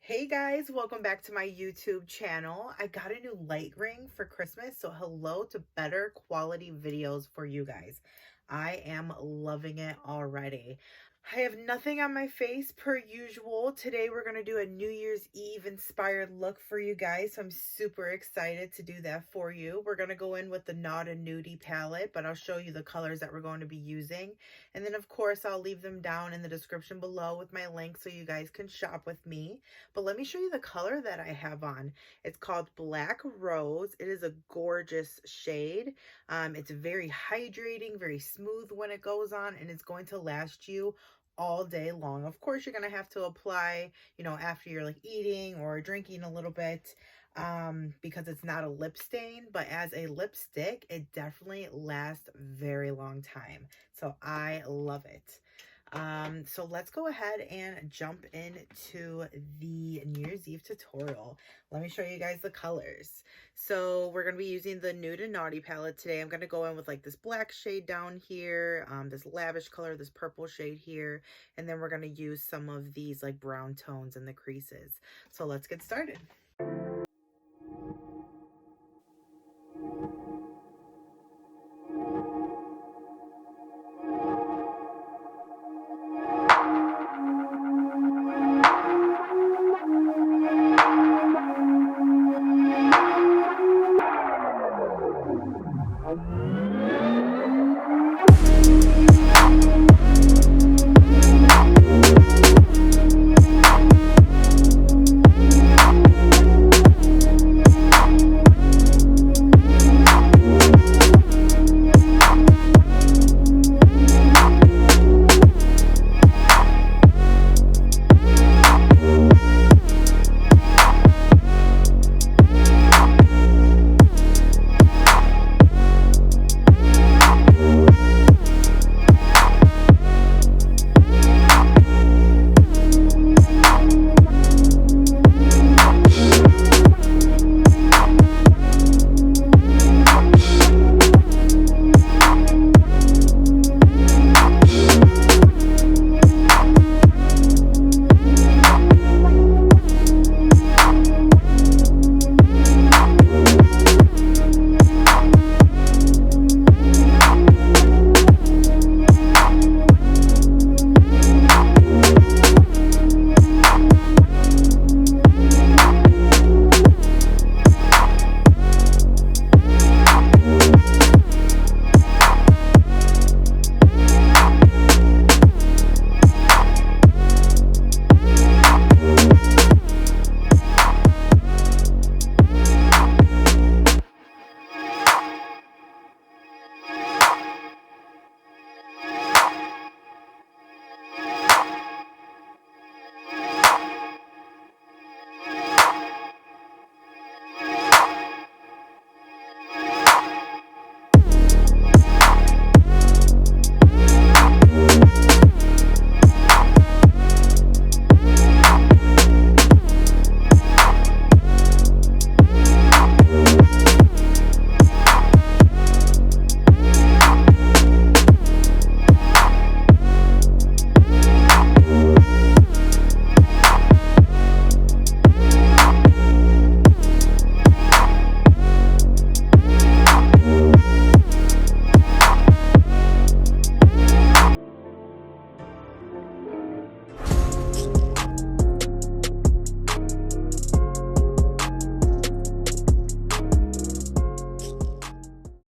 Hey guys, welcome back to my YouTube channel. I got a new light ring for Christmas, so hello to better quality videos for you guys. I am loving it already. I have nothing on my face per usual. Today we're going to do a New Year's Eve inspired look for you guys, so I'm super excited to do that for you. We're going to go in with the Naughty Nudie palette, but I'll show you the colors that we're going to be using. And then of course I'll leave them down in the description below with my link so you guys can shop with me. But let me show you the color that I have on. It's called Black Rose. It is a gorgeous shade. It's very hydrating, very smooth when it goes on, and it's going to last you all day long. Of course, you're going to have to apply, after you're like eating or drinking a little bit, because it's not a lip stain, but as a lipstick, it definitely lasts a very long time. So I love it. So let's go ahead and jump into the New Year's Eve tutorial. Let me show you guys the colors. So we're going to be using the Nude and Naughty palette today. I'm going to go in with like this black shade down here, this lavish color, this purple shade here, and then we're going to use some of these like brown tones in the creases. So let's get started.